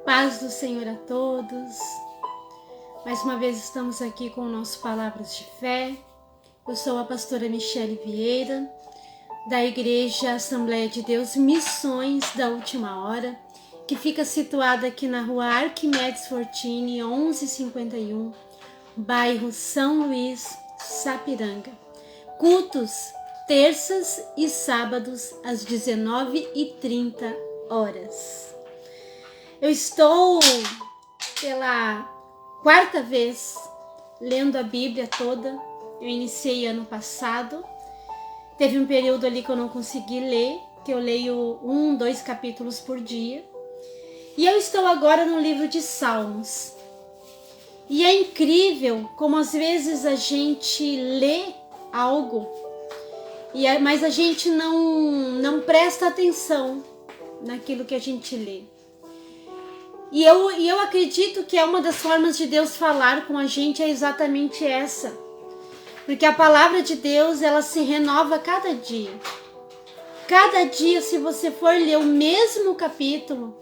Paz do Senhor a todos. Mais uma vez estamos aqui com o nosso Palavras de Fé. Eu sou a pastora Michele Vieira, da Igreja Assembleia de Deus Missões da Última Hora, que fica situada aqui na rua Arquimedes Fortini, 1151, bairro São Luís, Sapiranga. Cultos terças e sábados às 19h30. Eu estou pela quarta vez lendo a Bíblia toda. Eu iniciei ano passado. Teve um período ali que eu não consegui ler, que eu leio 2 capítulos por dia. E eu estou agora no livro de Salmos. E é incrível como às vezes a gente lê algo, mas a gente não presta atenção naquilo que a gente lê. E eu acredito que é uma das formas de Deus falar com a gente é exatamente essa. Porque a palavra de Deus, ela se renova cada dia. Cada dia, se você for ler o mesmo capítulo,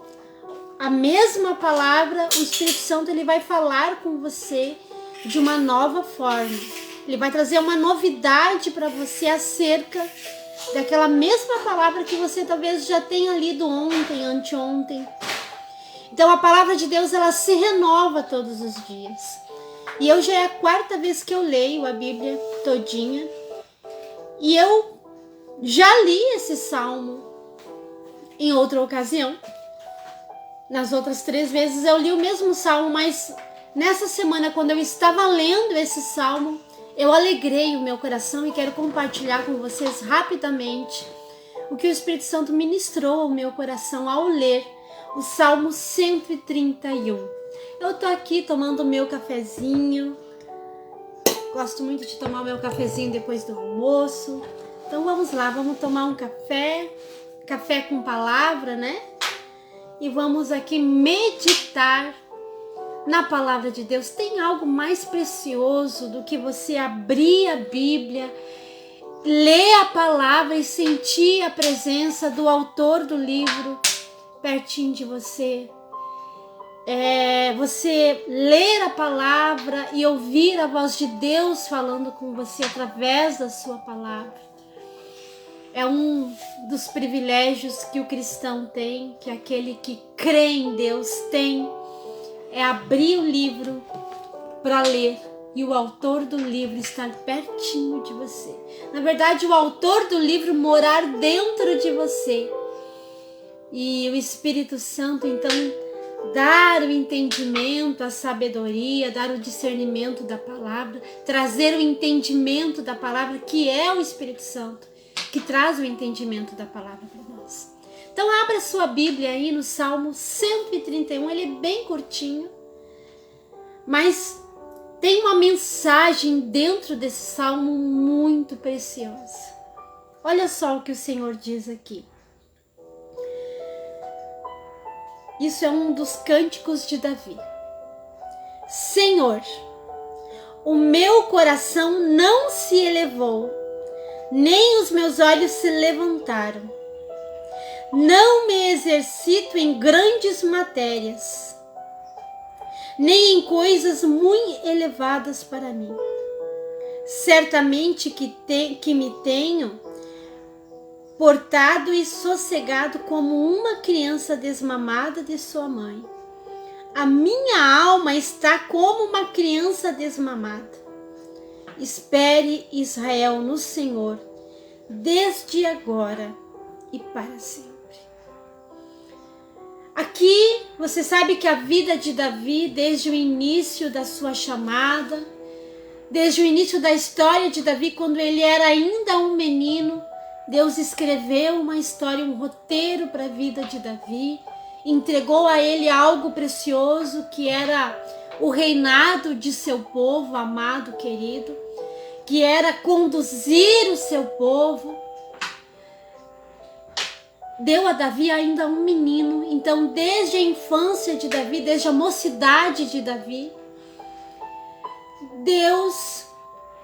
a mesma palavra, o Espírito Santo ele vai falar com você de uma nova forma. Ele vai trazer uma novidade para você acerca daquela mesma palavra que você talvez já tenha lido ontem, anteontem. Então a palavra de Deus ela se renova todos os dias. E eu já é a quarta vez que eu leio a Bíblia todinha. E eu já li esse salmo em outra ocasião. Nas outras 3 vezes eu li o mesmo salmo, mas nessa semana, quando eu estava lendo esse salmo, eu alegrei o meu coração e quero compartilhar com vocês rapidamente o que o Espírito Santo ministrou ao meu coração ao ler o Salmo 131. Eu tô aqui tomando o meu cafezinho. Gosto muito de tomar o meu cafezinho depois do almoço. Então vamos lá, vamos tomar um café. Café com palavra, né? E vamos aqui meditar na palavra de Deus. Tem algo mais precioso do que você abrir a Bíblia, ler a palavra e sentir a presença do autor do livro pertinho de você. Você ler a palavra e ouvir a voz de Deus falando com você através da sua palavra. É um dos privilégios que o cristão tem, que aquele que crê em Deus tem, é abrir o livro para ler e o autor do livro estar pertinho de você. Na verdade, o autor do livro morar dentro de você. E o Espírito Santo, então, dar o entendimento, a sabedoria, dar o discernimento da palavra, trazer o entendimento da palavra, que é o Espírito Santo, que traz o entendimento da palavra para nós. Então, abra sua Bíblia aí no Salmo 131, ele é bem curtinho, mas tem uma mensagem dentro desse salmo muito preciosa. Olha só o que o Senhor diz aqui. Isso é um dos cânticos de Davi. Senhor, o meu coração não se elevou, nem os meus olhos se levantaram. Não me exercito em grandes matérias, nem em coisas muito elevadas para mim. Certamente que me tenho portado e sossegado como uma criança desmamada de sua mãe. A minha alma está como uma criança desmamada. Espere, Israel, no Senhor, desde agora e para sempre. Aqui você sabe que a vida de Davi, desde o início da sua chamada, desde o início da história de Davi, quando ele era ainda um menino, Deus escreveu uma história, um roteiro para a vida de Davi, entregou a ele algo precioso que era o reinado de seu povo amado, querido, que era conduzir o seu povo. Deu a Davi ainda um menino, então desde a infância de Davi, desde a mocidade de Davi, Deus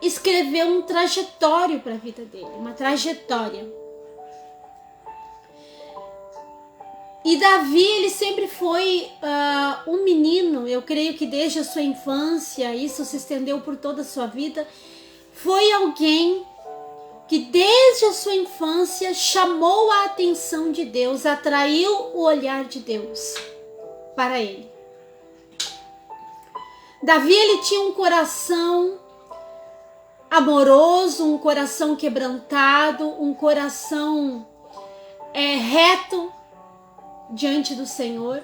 escreveu um trajetório para a vida dele, uma trajetória. E Davi, ele sempre foi um menino, eu creio que desde a sua infância, isso se estendeu por toda a sua vida, foi alguém que desde a sua infância chamou a atenção de Deus, atraiu o olhar de Deus para ele. Davi, ele tinha um coração amoroso, um coração quebrantado, um coração reto diante do Senhor.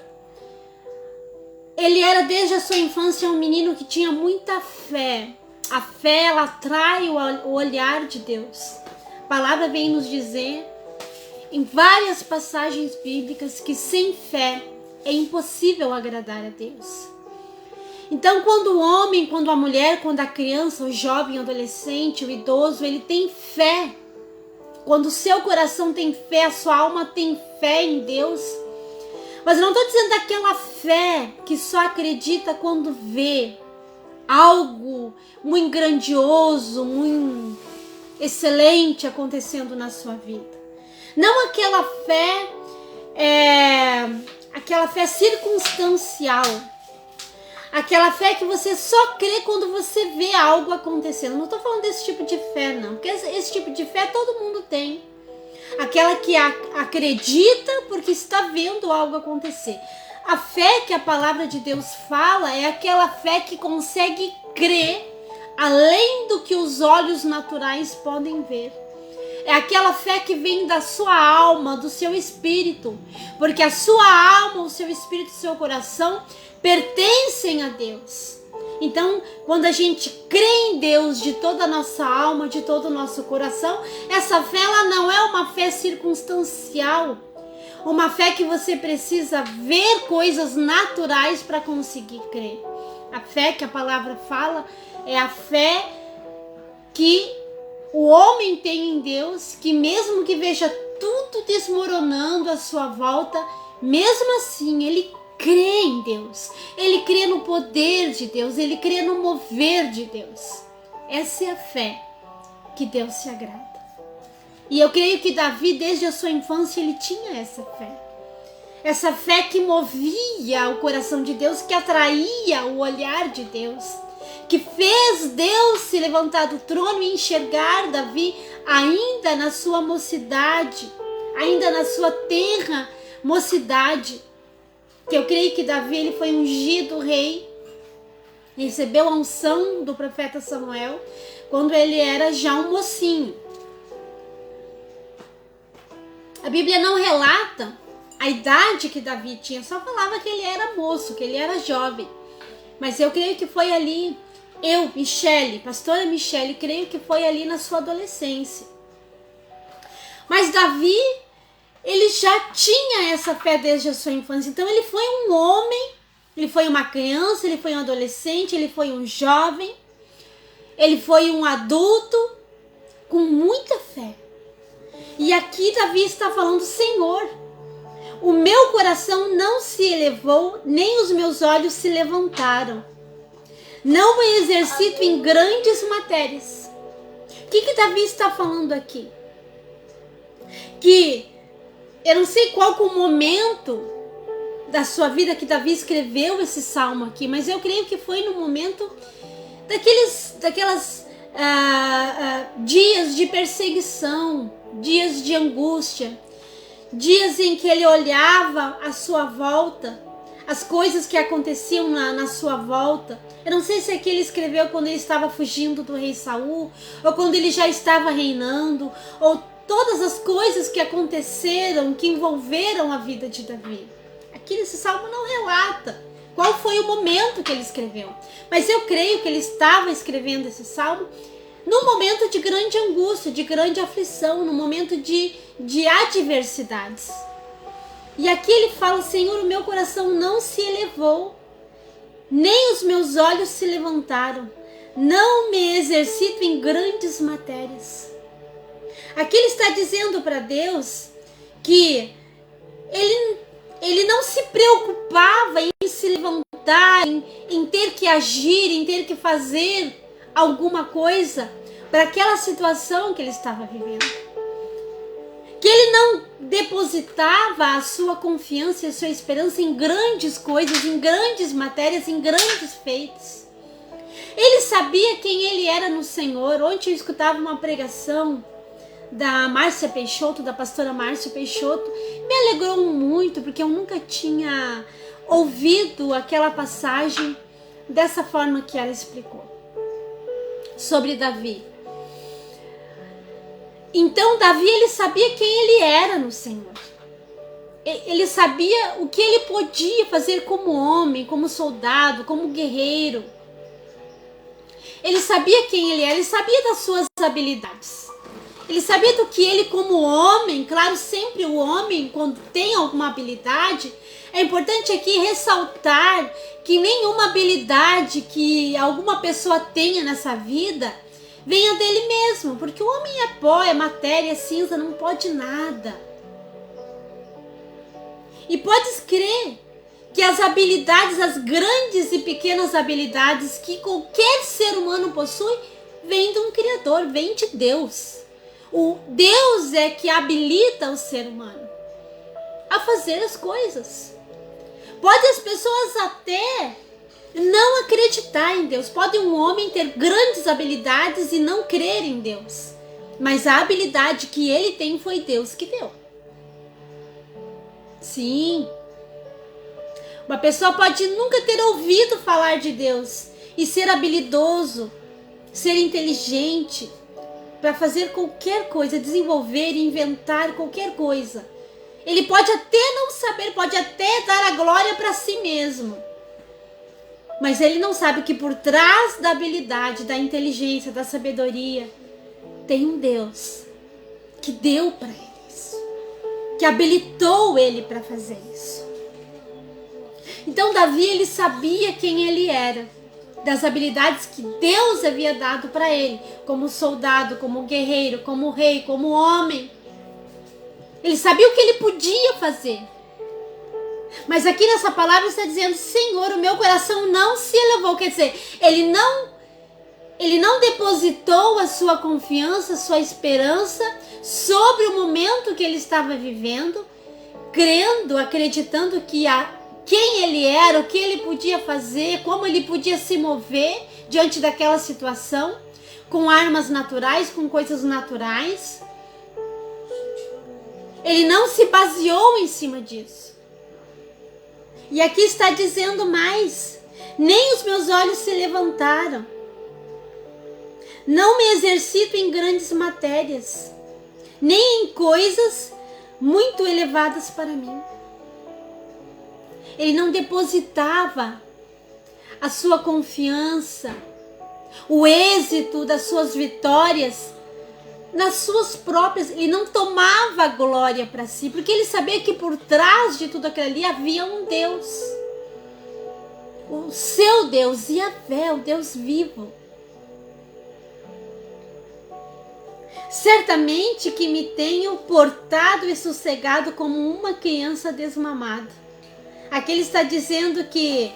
Ele era desde a sua infância um menino que tinha muita fé. A fé, ela atrai o olhar de Deus. A palavra vem nos dizer em várias passagens bíblicas que sem fé é impossível agradar a Deus. Então, quando o homem, quando a mulher, quando a criança, o jovem, o adolescente, o idoso, ele tem fé, quando o seu coração tem fé, a sua alma tem fé em Deus, mas eu não estou dizendo daquela fé que só acredita quando vê algo muito grandioso, muito excelente acontecendo na sua vida. Não aquela fé circunstancial. Aquela fé que você só crê quando você vê algo acontecendo. Não estou falando desse tipo de fé, não. Porque esse tipo de fé todo mundo tem. Aquela que acredita porque está vendo algo acontecer. A fé que a palavra de Deus fala é aquela fé que consegue crer além do que os olhos naturais podem ver. É aquela fé que vem da sua alma, do seu espírito. Porque a sua alma, o seu espírito e o seu coração pertencem a Deus. Então, quando a gente crê em Deus de toda a nossa alma, de todo o nosso coração, essa fé ela não é uma fé circunstancial, uma fé que você precisa ver coisas naturais para conseguir crer. A fé que a palavra fala é a fé que o homem tem em Deus, que mesmo que veja tudo desmoronando à sua volta, mesmo assim ele crê em Deus, ele crê no poder de Deus, ele crê no mover de Deus. Essa é a fé que Deus se agrada. E eu creio que Davi, desde a sua infância, ele tinha essa fé. Essa fé que movia o coração de Deus, que atraía o olhar de Deus, que fez Deus se levantar do trono e enxergar Davi ainda na sua mocidade, ainda na sua tenra mocidade. Que eu creio que Davi ele foi ungido rei, recebeu a unção do profeta Samuel quando ele era já um mocinho. A Bíblia não relata a idade que Davi tinha, só falava que ele era moço, que ele era jovem. Mas eu creio que foi ali, pastora Michele, creio que foi ali na sua adolescência. Mas Davi, ele já tinha essa fé desde a sua infância. Então ele foi um homem, ele foi uma criança, ele foi um adolescente, ele foi um jovem, ele foi um adulto com muita fé. E aqui Davi está falando: Senhor, o meu coração não se elevou, nem os meus olhos se levantaram. Não me exercito em grandes matérias. O que Davi está falando aqui? Que eu não sei qual que é o momento da sua vida que Davi escreveu esse salmo aqui, mas eu creio que foi no momento daquelas dias de perseguição, dias de angústia, dias em que ele olhava à sua volta, as coisas que aconteciam na sua volta. Eu não sei se aqui ele escreveu quando ele estava fugindo do rei Saul, ou quando ele já estava reinando, ou todas as coisas que aconteceram, que envolveram a vida de Davi. Aqui nesse salmo não relata qual foi o momento que ele escreveu. Mas eu creio que ele estava escrevendo esse salmo num momento de grande angústia, de grande aflição, num momento de adversidades. E aqui ele fala: Senhor, o meu coração não se elevou, nem os meus olhos se levantaram. Não me exercito em grandes matérias. Aqui ele está dizendo para Deus que ele não se preocupava em se levantar, em ter que agir, em ter que fazer alguma coisa para aquela situação que ele estava vivendo. Que ele não depositava a sua confiança e a sua esperança em grandes coisas, em grandes matérias, em grandes feitos. Ele sabia quem ele era no Senhor. Ontem eu escutava uma pregação da Márcia Peixoto, da pastora Márcia Peixoto. Me alegrou muito, porque eu nunca tinha ouvido aquela passagem dessa forma que ela explicou sobre Davi. Então Davi, ele sabia quem ele era no Senhor. Ele sabia o que ele podia fazer como homem, como soldado, como guerreiro. Ele sabia quem ele era, ele sabia das suas habilidades. Ele sabia do que ele como homem, claro, sempre o homem, quando tem alguma habilidade, é importante aqui ressaltar que nenhuma habilidade que alguma pessoa tenha nessa vida venha dele mesmo, porque o homem é pó, é matéria, é cinza, não pode nada. E podes crer que as habilidades, as grandes e pequenas habilidades que qualquer ser humano possui, vêm de um Criador, vêm de Deus. O Deus é que habilita o ser humano a fazer as coisas. Pode as pessoas até não acreditar em Deus. Pode um homem ter grandes habilidades e não crer em Deus. Mas a habilidade que ele tem foi Deus que deu. Sim. Uma pessoa pode nunca ter ouvido falar de Deus e ser habilidoso, ser inteligente para fazer qualquer coisa, desenvolver e inventar qualquer coisa. Ele pode até não saber, pode até dar a glória para si mesmo. Mas ele não sabe que por trás da habilidade, da inteligência, da sabedoria, tem um Deus que deu para ele isso, que habilitou ele para fazer isso. Então Davi, ele sabia quem ele era, das habilidades que Deus havia dado para ele, como soldado, como guerreiro, como rei, como homem. Ele sabia o que ele podia fazer. Mas aqui nessa palavra está dizendo: Senhor, o meu coração não se elevou. Quer dizer, ele não depositou a sua confiança, a sua esperança sobre o momento que ele estava vivendo, crendo, acreditando que quem ele era, o que ele podia fazer, como ele podia se mover diante daquela situação, com armas naturais, com coisas naturais. Ele não se baseou em cima disso. E aqui está dizendo mais: nem os meus olhos se levantaram. Não me exercito em grandes matérias, nem em coisas muito elevadas para mim. Ele não depositava a sua confiança, o êxito das suas vitórias nas suas próprias. Ele não tomava glória para si, porque ele sabia que por trás de tudo aquilo ali havia um Deus, o seu Deus, Yahvé, o Deus vivo. Certamente que me tenho portado e sossegado como uma criança desmamada. Aqui ele está dizendo que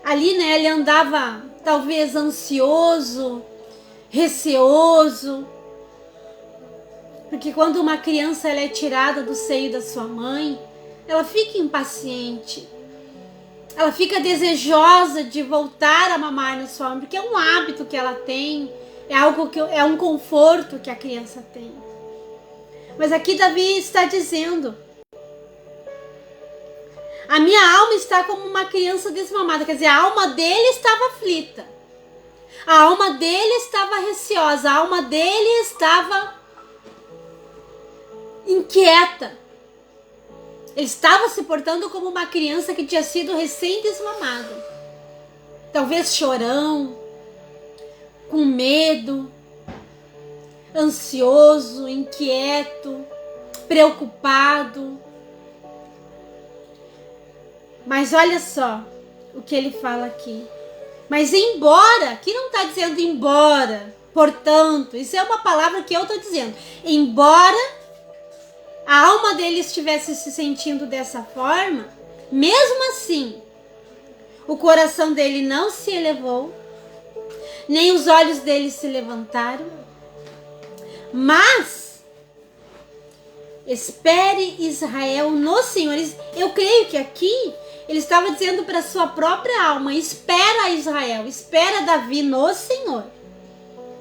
ali, né, ele andava talvez ansioso, receoso, porque quando uma criança ela é tirada do seio da sua mãe, ela fica impaciente, ela fica desejosa de voltar a mamar na sua mãe, porque é um hábito que ela tem, é um conforto que a criança tem. Mas aqui Davi está dizendo: a minha alma está como uma criança desmamada. Quer dizer, a alma dele estava aflita, a alma dele estava receosa, a alma dele estava inquieta. Ele estava se portando como uma criança que tinha sido recém-desmamada. Talvez chorão, com medo, ansioso, inquieto, preocupado. Mas olha só o que ele fala aqui. Mas embora, aqui não está dizendo embora, portanto, isso é uma palavra que eu estou dizendo. Embora a alma dele estivesse se sentindo dessa forma, mesmo assim, o coração dele não se elevou, nem os olhos dele se levantaram, mas Espere Israel no Senhor. Eu creio que aqui ele estava dizendo para sua própria alma: espera Israel, espera Davi no Senhor,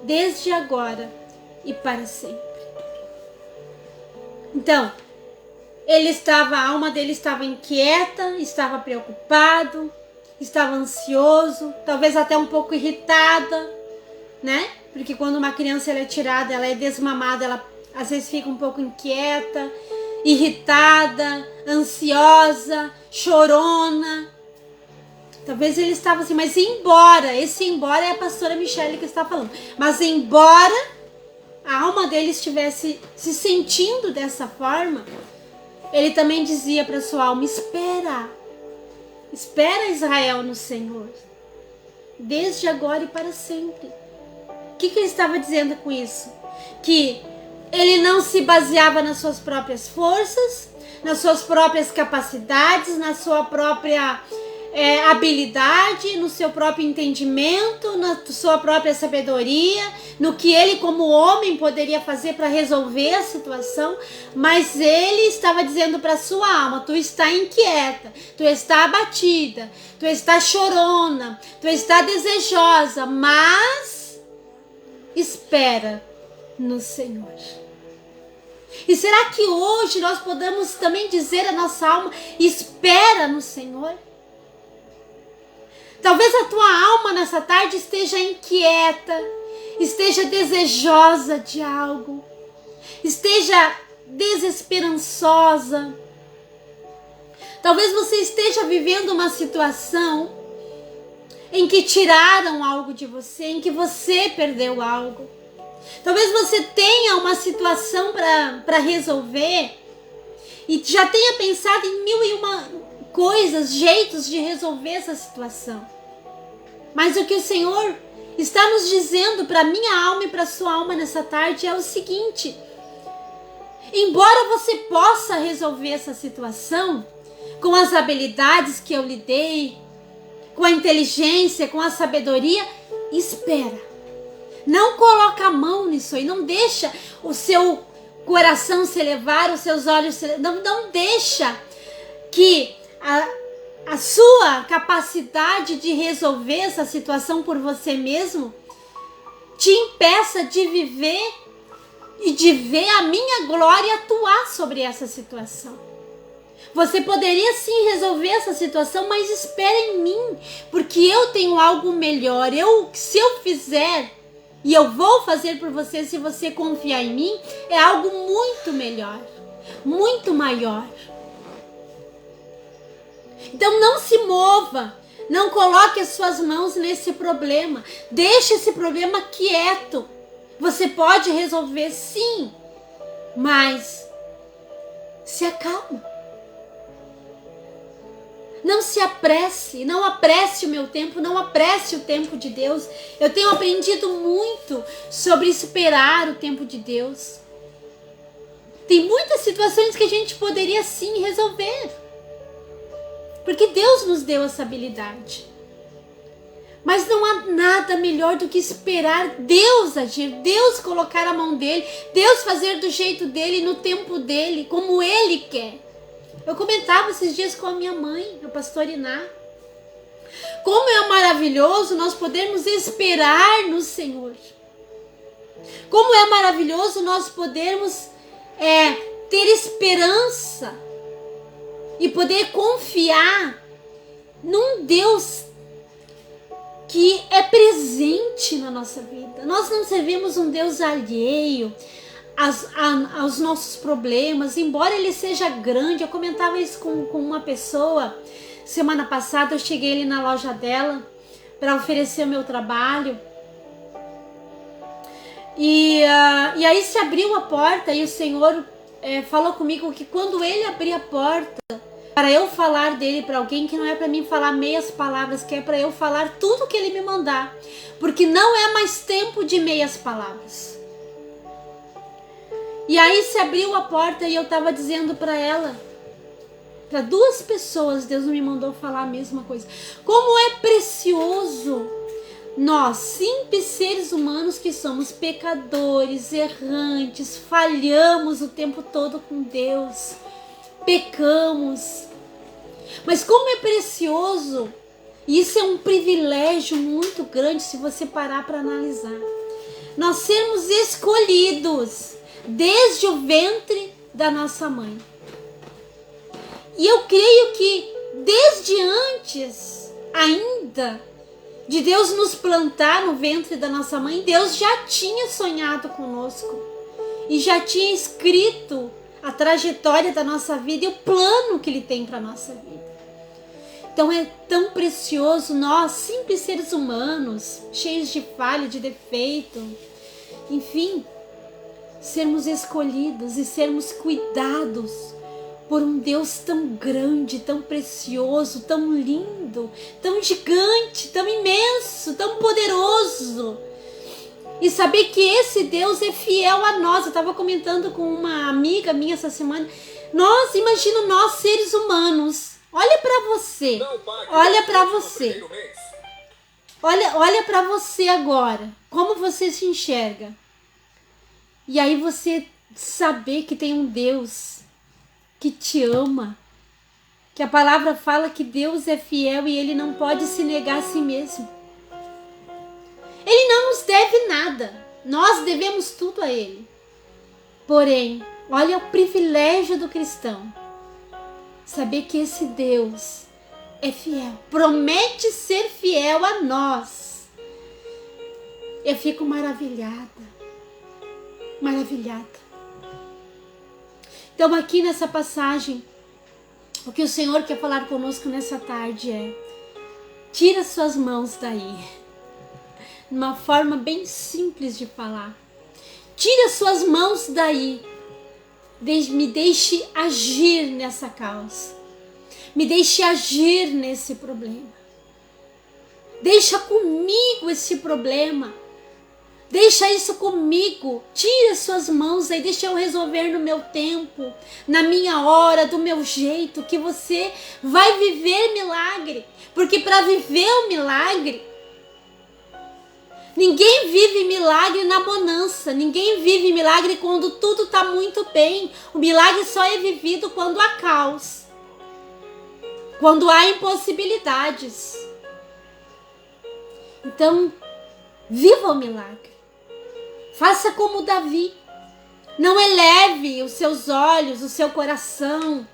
desde agora e para sempre. Então, a alma dele estava inquieta, estava preocupado, estava ansioso, talvez até um pouco irritada, né? Porque quando uma criança ela é tirada, ela é desmamada, ela às vezes fica um pouco inquieta, irritada, ansiosa, chorona. Talvez ele estava assim, mas embora é a pastora Michele que está falando, mas embora a alma dele estivesse se sentindo dessa forma, ele também dizia para sua alma: espera Israel no Senhor, desde agora e para sempre. O que ele estava dizendo com isso? Que ele não se baseava nas suas próprias forças, nas suas próprias capacidades, na sua própria habilidade, no seu próprio entendimento, na sua própria sabedoria, no que ele como homem poderia fazer para resolver a situação, mas ele estava dizendo para sua alma: tu está inquieta, tu está abatida, tu está chorona, tu está desejosa, mas espera no Senhor. E será que hoje nós podemos também dizer à nossa alma: espera no Senhor? Talvez a tua alma nessa tarde esteja inquieta, esteja desejosa de algo, esteja desesperançosa. Talvez você esteja vivendo uma situação em que tiraram algo de você, em que você perdeu algo. Talvez você tenha uma situação para resolver e já tenha pensado em 1001 coisas, jeitos de resolver essa situação. Mas o que o Senhor está nos dizendo para minha alma e para sua alma nessa tarde é o seguinte: embora você possa resolver essa situação com as habilidades que eu lhe dei, com a inteligência, com a sabedoria, espera. Não coloca a mão nisso aí, não deixa o seu coração se elevar, os seus olhos se elevar, não deixa que a sua capacidade de resolver essa situação por você mesmo te impeça de viver e de ver a minha glória atuar sobre essa situação. Você poderia sim resolver essa situação, mas espera em mim, porque eu tenho algo melhor. Se eu fizer, e eu vou fazer por você, se você confiar em mim, é algo muito melhor, muito maior. Então não se mova, não coloque as suas mãos nesse problema, deixe esse problema quieto. Você pode resolver sim, mas se acalma. Não se apresse, não apresse o meu tempo, não apresse o tempo de Deus. Eu tenho aprendido muito sobre esperar o tempo de Deus. Tem muitas situações que a gente poderia sim resolver, porque Deus nos deu essa habilidade. Mas não há nada melhor do que esperar Deus agir, Deus colocar a mão dele, Deus fazer do jeito dele, no tempo dele, como ele quer. Eu comentava esses dias com a minha mãe, a pastora Iná, como é maravilhoso nós podermos esperar no Senhor. Como é maravilhoso nós podermos ter esperança e poder confiar num Deus que é presente na nossa vida. Nós não servimos um Deus alheio aos nossos problemas, embora ele seja grande. Eu comentava isso com uma pessoa semana passada. Eu cheguei ali na loja dela para oferecer o meu trabalho e aí se abriu a porta e o Senhor falou comigo que quando ele abrir a porta para eu falar dele para alguém, que não é para mim falar meias palavras, que é para eu falar tudo que ele me mandar, porque não é mais tempo de meias palavras. E aí se abriu a porta e eu estava dizendo para ela, para duas pessoas, Deus me mandou falar a mesma coisa. Como é precioso Nós, simples seres humanos que somos pecadores, errantes, falhamos o tempo todo com Deus, pecamos. Mas como é precioso, e isso é um privilégio muito grande se você parar para analisar, nós sermos escolhidos desde o ventre da nossa mãe. E eu creio que desde antes ainda de Deus nos plantar no ventre da nossa mãe, Deus já tinha sonhado conosco e já tinha escrito a trajetória da nossa vida e o plano que Ele tem para a nossa vida. Então é tão precioso nós, simples seres humanos, cheios de falha, de defeito, enfim, sermos escolhidos e sermos cuidados por um Deus tão grande, tão precioso, tão lindo, tão gigante, tão imenso, tão poderoso. E saber que esse Deus é fiel a nós. Eu estava comentando com uma amiga minha essa semana. Imagina nós seres humanos. Olha para você. Olha para você. Olha para você agora. Como você se enxerga. E aí você saber que tem um Deus que te ama, que a palavra fala que Deus é fiel e Ele não pode se negar a si mesmo. Ele não nos deve nada, nós devemos tudo a Ele. Porém, olha o privilégio do cristão, saber que esse Deus é fiel, promete ser fiel a nós. Eu fico maravilhada. Então aqui nessa passagem, o que o Senhor quer falar conosco nessa tarde é: tira suas mãos daí. Uma forma bem simples de falar. Tira suas mãos daí. Me deixe agir nessa causa. Me deixe agir nesse problema. Deixa comigo esse problema. Deixa isso comigo, tira suas mãos aí, deixa eu resolver no meu tempo, na minha hora, do meu jeito, que você vai viver milagre. Porque para viver o milagre, ninguém vive milagre na bonança, ninguém vive milagre quando tudo está muito bem. O milagre só é vivido quando há caos, quando há impossibilidades. Então, viva o milagre. Faça como Davi. Não eleve os seus olhos, o seu coração.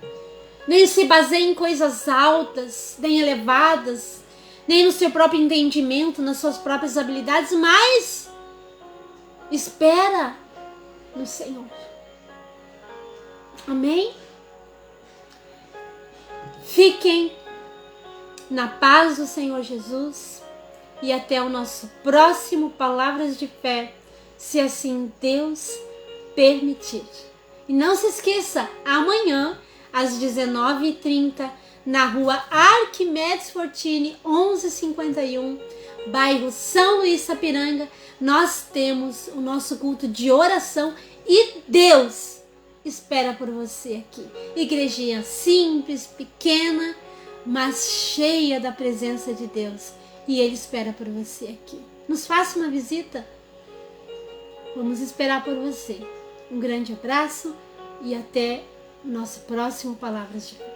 Nem se baseie em coisas altas, nem elevadas, nem no seu próprio entendimento, nas suas próprias habilidades, mas espera no Senhor. Amém? Fiquem na paz do Senhor Jesus e até o nosso próximo Palavras de Fé, se assim Deus permitir. E não se esqueça, amanhã às 19h30, na rua Arquimedes Fortini, 1151, bairro São Luís, Sapiranga, nós temos o nosso culto de oração e Deus espera por você aqui. Igrejinha simples, pequena, mas cheia da presença de Deus. E Ele espera por você aqui. Nos faça uma visita. Vamos esperar por você. Um grande abraço e até o nosso próximo Palavras de Fé.